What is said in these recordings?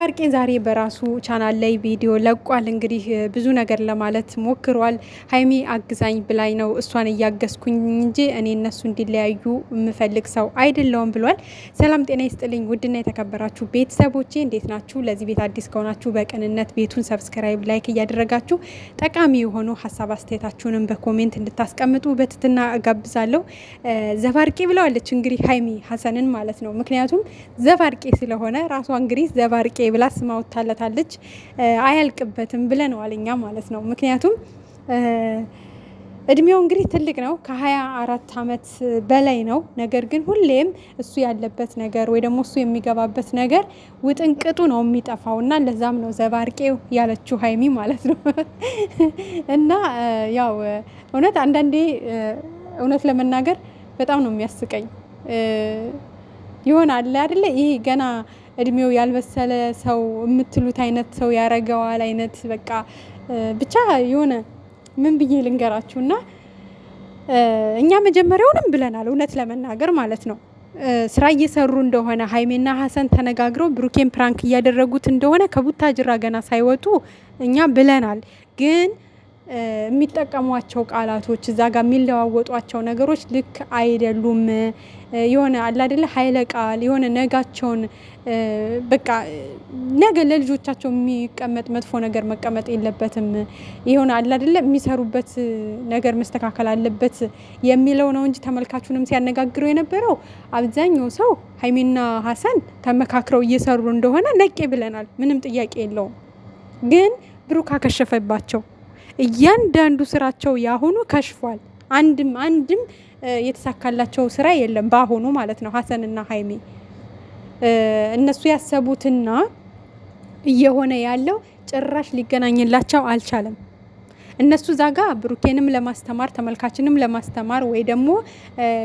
ዘባርቄ ዛሬ በራሱ ቻናል ላይ ቪዲዮ ለቋል። እንግዲህ ብዙ ነገር ለማለት ሞክሯል። ሀይሚ አግዛኝ ብላኝ ነው እሷን እያገዝኩኝ እንጂ እኔ እነሱ እንዲለያዩ የምፈልግ ሰው አይደለውም ብሏል። ሰላም ጤና ይስጥልኝ ውድና የተከበራችሁ ቤተሰቦቼ እንዴት ናችሁ? ለዚህ ቤት አዲስ ከሆናችሁ በቅንነት ቤቱን ሰብስክራይብ፣ ላይክ እያደረጋችሁ ጠቃሚ የሆኑ ሀሳብ አስተያየታችሁንም በኮሜንት እንድታስቀምጡ በትትና እጋብዛለሁ። ዘባርቄ ብለዋለች እንግዲህ ሀይሚ ሀሰንን ማለት ነው። ምክንያቱም ዘባርቄ ስለሆነ ራሷ እንግዲህ ዘባርቄ ብላ ስማ ወጣለታለች። አያልቅበትም ብለናል እኛ ማለት ነው። ምክንያቱም እድሜው እንግዲህ ትልቅ ነው፣ ከ24 አመት በላይ ነው። ነገር ግን ሁሌም እሱ ያለበት ነገር ወይ ደግሞ እሱ የሚገባበት ነገር ውጥንቅጡ ነው የሚጠፋውና ለዛም ነው ዘባርቄው ያለችው ሀይሚ ማለት ነው። እና ያው እውነት አንዳንዴ እውነት ለመናገር በጣም ነው የሚያስቀኝ። ይሆናል አይደለ? ይሄ ገና እድሜው ያልበሰለ ሰው የምትሉት አይነት ሰው ያረገዋል አይነት በቃ ብቻ የሆነ ምን ብዬ ልንገራችሁና እኛ መጀመሪያውንም ብለናል እውነት ለመናገር ማለት ነው። ስራ እየሰሩ እንደሆነ ሀይሜና ሀሰን ተነጋግረው ብሩኬን ፕራንክ እያደረጉት እንደሆነ ከቡታጅራ ገና ሳይወጡ እኛ ብለናል። ግን የሚጠቀሟቸው ቃላቶች እዛ ጋር የሚለዋወጧቸው ነገሮች ልክ አይደሉም። የሆነ አለ አይደለ ኃይለ ቃል የሆነ ነጋቸውን በቃ ነገ ለልጆቻቸው የሚቀመጥ መጥፎ ነገር መቀመጥ የለበትም። የሆነ አለ አይደለ የሚሰሩበት ነገር መስተካከል አለበት የሚለው ነው እንጂ ተመልካቹንም ሲያነጋግሩ የነበረው አብዛኛው ሰው ሀይሚና ሀሰን ተመካክረው እየሰሩ እንደሆነ ነቄ ብለናል። ምንም ጥያቄ የለውም። ግን ብሩክ አከሸፈባቸው። እያንዳንዱ ስራቸው ያሁኑ ከሽፏል። አንድም የተሳካላቸው ስራ የለም ባሁኑ ማለት ነው። ሀሰንና ሀይሚ እነሱ ያሰቡትና እየሆነ ያለው ጭራሽ ሊገናኝላቸው አልቻለም። እነሱ ዛጋ ብሩኬንም ለማስተማር ተመልካችንም ለማስተማር ወይ ደግሞ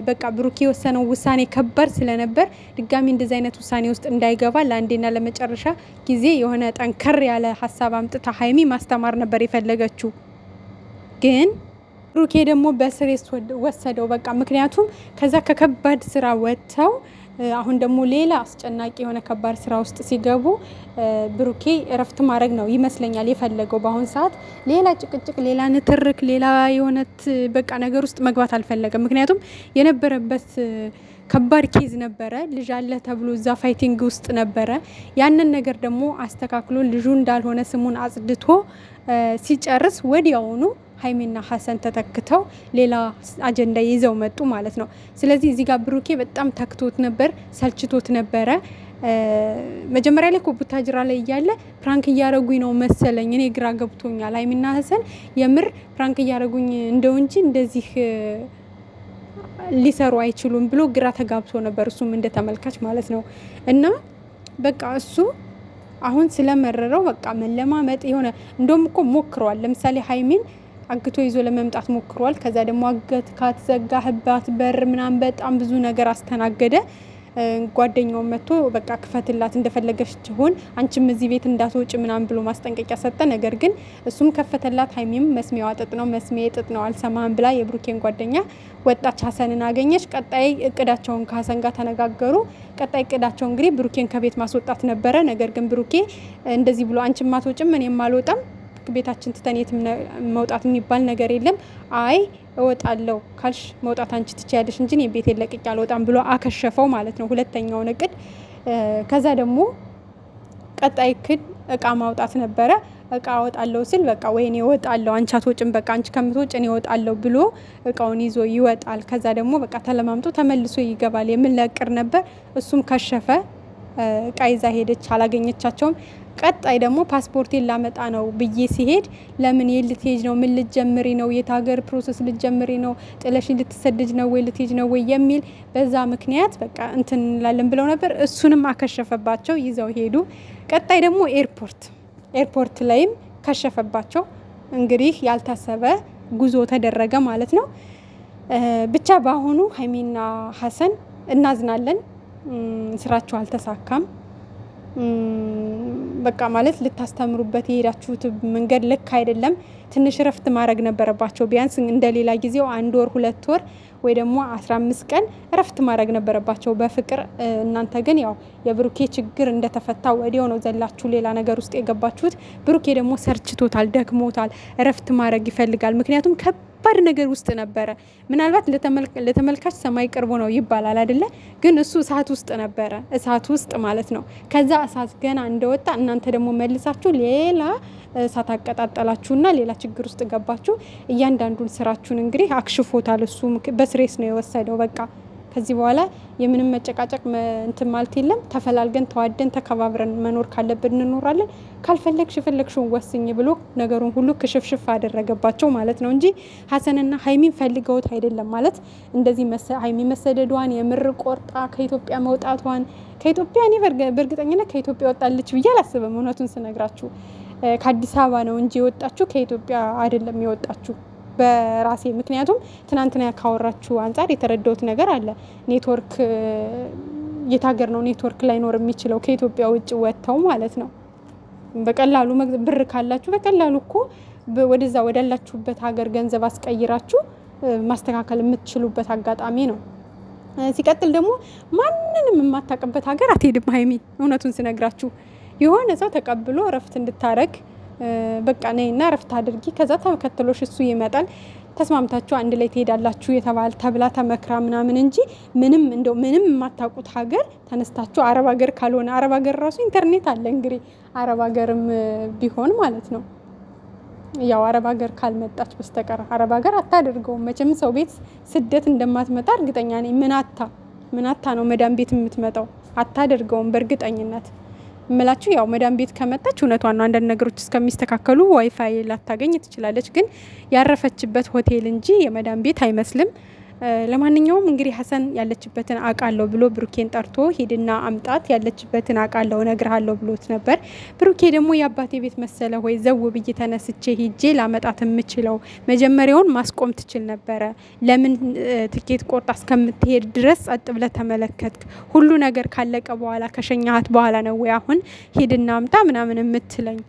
በቃ ብሩኬ የወሰነው ውሳኔ ከባድ ስለነበር ድጋሚ እንደዚህ አይነት ውሳኔ ውስጥ እንዳይገባ ለአንዴና ለመጨረሻ ጊዜ የሆነ ጠንከር ያለ ሀሳብ አምጥታ ሀይሚ ማስተማር ነበር የፈለገችው። ግን ብሩኬ ደግሞ በስሬስ ወሰደው በቃ። ምክንያቱም ከዛ ከከባድ ስራ ወጥተው አሁን ደግሞ ሌላ አስጨናቂ የሆነ ከባድ ስራ ውስጥ ሲገቡ ብሩኬ እረፍት ማድረግ ነው ይመስለኛል የፈለገው። በአሁን ሰዓት ሌላ ጭቅጭቅ፣ ሌላ ንትርክ፣ ሌላ የሆነት በቃ ነገር ውስጥ መግባት አልፈለገም። ምክንያቱም የነበረበት ከባድ ኬዝ ነበረ። ልጅ አለ ተብሎ እዛ ፋይቲንግ ውስጥ ነበረ። ያንን ነገር ደግሞ አስተካክሎ ልጁ እንዳልሆነ ስሙን አጽድቶ ሲጨርስ ወዲያውኑ ሀይሚና ሀሰን ተተክተው ሌላ አጀንዳ ይዘው መጡ ማለት ነው። ስለዚህ እዚህ ጋር ብሩኬ በጣም ተክቶት ነበር፣ ሰልችቶት ነበረ። መጀመሪያ ላይ ቡታጅራ ላይ እያለ ፕራንክ እያረጉኝ ነው መሰለኝ፣ እኔ ግራ ገብቶኛል። ሀይሚና ሀሰን የምር ፕራንክ እያረጉኝ እንደው እንጂ እንደዚህ ሊሰሩ አይችሉም ብሎ ግራ ተጋብቶ ነበር፣ እሱም እንደ ተመልካች ማለት ነው። እና በቃ እሱ አሁን ስለመረረው በቃ መለማመጥ የሆነ እንደውም እኮ ሞክረዋል። ለምሳሌ ሀይሚን አግቶ ይዞ ለመምጣት ሞክሯል። ከዛ ደግሞ አገት ካትዘጋህባት በር ምናምን በጣም ብዙ ነገር አስተናገደ። ጓደኛው መጥቶ በቃ ክፈትላት እንደፈለገች ትሆን አንቺም እዚህ ቤት እንዳትወጪ ምናምን ብሎ ማስጠንቀቂያ ሰጠ። ነገር ግን እሱም ከፈተላት። ሀይሚም መስሚያዋ ጥጥ ነው መስሚያ ጥጥ ነው አልሰማህም ብላ የብሩኬን ጓደኛ ወጣች፣ ሀሰንን አገኘች። ቀጣይ እቅዳቸውን ከሀሰን ጋር ተነጋገሩ። ቀጣይ እቅዳቸው እንግዲህ ብሩኬን ከቤት ማስወጣት ነበረ። ነገር ግን ብሩኬ እንደዚህ ብሎ አንቺም አትወጪም እኔም አልወጣም፣ ቤታችን ትተን የትም መውጣት የሚባል ነገር የለም። አይ እወጣለሁ ካልሽ መውጣት አንቺ ትችያለሽ እንጂ እኔ ቤት ለቅቄ አልወጣም ብሎ አከሸፈው ማለት ነው ሁለተኛውን እቅድ። ከዛ ደግሞ ቀጣይ እቅድ እቃ ማውጣት ነበረ። እቃ እወጣለሁ ሲል በቃ ወይኔ እወጣለሁ አንቺ አትወጭም በቃ አንቺ ከምትወጭ እኔ እወጣለሁ ብሎ እቃውን ይዞ ይወጣል። ከዛ ደግሞ በቃ ተለማምጦ ተመልሶ ይገባል የሚል እቅድ ነበር። እሱም ከሸፈ። እቃ ይዛ ሄደች፣ አላገኘቻቸውም። ቀጣይ ደግሞ ፓስፖርቴን ላመጣ ነው ብዬ ሲሄድ ለምን የልትሄጅ ነው? ምን ልትጀምሪ ነው? የት ሀገር ፕሮሰስ ልትጀምሪ ነው? ጥለሽ ልትሰደጅ ነው ወይ ልትሄጅ ነው ወይ የሚል በዛ ምክንያት በቃ እንትን እንላለን ብለው ነበር። እሱንም አከሸፈባቸው፣ ይዘው ሄዱ። ቀጣይ ደግሞ ኤርፖርት ላይም ከሸፈባቸው። እንግዲህ ያልታሰበ ጉዞ ተደረገ ማለት ነው። ብቻ በአሁኑ ሀይሚና ሀሰን እናዝናለን። ስራቸው አልተሳካም። በቃ ማለት ልታስተምሩበት የሄዳችሁት መንገድ ልክ አይደለም። ትንሽ እረፍት ማድረግ ነበረባቸው። ቢያንስ እንደሌላ ጊዜው 1 ወር 2 ወር ወይ ደግሞ 15 ቀን እረፍት ማድረግ ነበረባቸው በፍቅር። እናንተ ግን ያው የብሩኬ ችግር እንደተፈታ ወዲያው ነው ዘላችሁ ሌላ ነገር ውስጥ የገባችሁት። ብሩኬ ደግሞ ሰርችቶታል፣ ደክሞታል፣ እረፍት ማድረግ ይፈልጋል። ምክንያቱም ከባድ ነገር ውስጥ ነበረ። ምናልባት ለተመልካች ሰማይ ቅርቡ ነው ይባላል አይደለ? ግን እሱ እሳት ውስጥ ነበረ፣ እሳት ውስጥ ማለት ነው። ከዛ እሳት ገና እንደወጣ እናንተ ደግሞ መልሳችሁ ሌላ እሳት አቀጣጠላችሁና ሌላ ችግር ውስጥ ገባችሁ። እያንዳንዱን ስራችሁን እንግዲህ አክሽፎታል። እሱ በስሬስ ነው የወሰደው። በቃ ከዚህ በኋላ የምንም መጨቃጨቅ እንትን ማለት የለም። ተፈላልገን ተዋደን ተከባብረን መኖር ካለብን እንኖራለን። ካልፈለግሽ ፈለግሽውን ወስኝ ብሎ ነገሩን ሁሉ ክሽፍሽፍ አደረገባቸው ማለት ነው እንጂ ሀሰንና ሀይሚን ፈልገውት አይደለም። ማለት እንደዚህ ሀይሚ መሰደዷን የምር ቆርጣ ከኢትዮጵያ መውጣቷን ከኢትዮጵያ እኔ በእርግጠኝነት ከኢትዮጵያ ወጣለች ብዬ አላስብም። እውነቱን ስነግራችሁ ከአዲስ አበባ ነው እንጂ የወጣችሁ ከኢትዮጵያ አይደለም የወጣችሁ በራሴ። ምክንያቱም ትናንትና ካወራችሁ አንጻር የተረዳሁት ነገር አለ። ኔትወርክ የት ሀገር ነው ኔትወርክ ላይኖር የሚችለው? ከኢትዮጵያ ውጭ ወጥተው ማለት ነው። በቀላሉ ብር ካላችሁ በቀላሉ እኮ ወደዛ ወዳላችሁበት ሀገር ገንዘብ አስቀይራችሁ ማስተካከል የምትችሉበት አጋጣሚ ነው። ሲቀጥል ደግሞ ማንንም የማታውቅበት ሀገር አትሄድም ሀይሚ። እውነቱን ስነግራችሁ የሆነ ሰው ተቀብሎ እረፍት እንድታረግ በቃ ነይና እረፍት አድርጊ፣ ከዛ ተከትሎሽ እሱ ይመጣል፣ ተስማምታችሁ አንድ ላይ ትሄዳላችሁ የተባለ ተብላ ተመክራ ምናምን እንጂ ምንም የማታውቁት ሀገር ተነስታችሁ አረብ ሀገር ካልሆነ አረብ ሀገር ራሱ ኢንተርኔት አለ እንግዲህ አረብ ሀገርም ቢሆን ማለት ነው። ያው አረብ ሀገር ካልመጣች በስተቀር አረብ ሀገር አታደርገውም መቼም። ሰው ቤት ስደት እንደማትመጣ እርግጠኛ ነኝ። ምናታ ነው መዳም ቤት የምትመጣው? አታደርገውም በእርግጠኝነት እምላችሁ። ያው መዳም ቤት ከመጣች እውነቷን ነው። አንዳንድ ነገሮች እስከሚስተካከሉ ዋይፋይ ላታገኝ ትችላለች። ግን ያረፈችበት ሆቴል እንጂ የመዳም ቤት አይመስልም። ለማንኛውም እንግዲህ ሀሰን ያለችበትን አውቃለሁ ብሎ ብሩኬን ጠርቶ ሂድና አምጣት፣ ያለችበትን አውቃለሁ እነግርሃለሁ ብሎት ነበር። ብሩኬ ደግሞ የአባቴ ቤት መሰለ ሆይ ዘው ብዬ ተነስቼ ሂጄ ላመጣት የምችለው መጀመሪያውን ማስቆም ትችል ነበረ። ለምን ትኬት ቆርጣ እስከምትሄድ ድረስ ጸጥ ብለህ ተመለከትክ? ሁሉ ነገር ካለቀ በኋላ ከሸኛሃት በኋላ ነው ወይ አሁን ሂድና አምጣ ምናምን የምትለኝ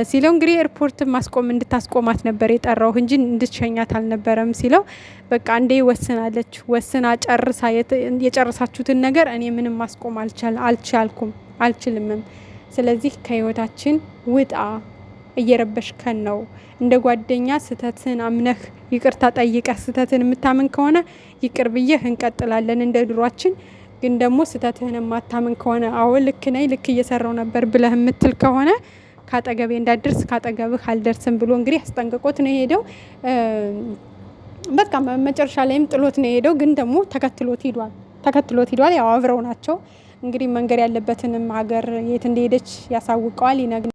ሲለው እንግዲህ ኤርፖርት ማስቆም እንድታስቆማት ነበር የጠራው እንጂ እንድትሸኛት አልነበረም ሲለው፣ በቃ አንዴ ወስናለች፣ ወስና ጨርሳ የጨረሳችሁትን ነገር እኔ ምንም ማስቆም አልችልምም። ስለዚህ ከህይወታችን ውጣ፣ እየረበሽከን ነው። እንደ ጓደኛ ስህተትን አምነህ ይቅርታ ጠይቀህ ስህተትን የምታምን ከሆነ ይቅር ብዬህ እንቀጥላለን እንደ ድሯችን። ግን ደግሞ ስህተትህን የማታምን ከሆነ አዎ ልክ ነኝ ልክ እየሰራው ነበር ብለህ የምትል ከሆነ ካጠገቤ እንዳደርስ ካጠገብህ አልደርስም ብሎ እንግዲህ አስጠንቅቆት ነው የሄደው። በቃ መጨረሻ ላይም ጥሎት ነው የሄደው። ግን ደግሞ ተከትሎት ሂዷል። ያው አብረው ናቸው እንግዲህ መንገድ ያለበትንም ሀገር የት እንደሄደች ያሳውቀዋል፣ ይነግረዋል።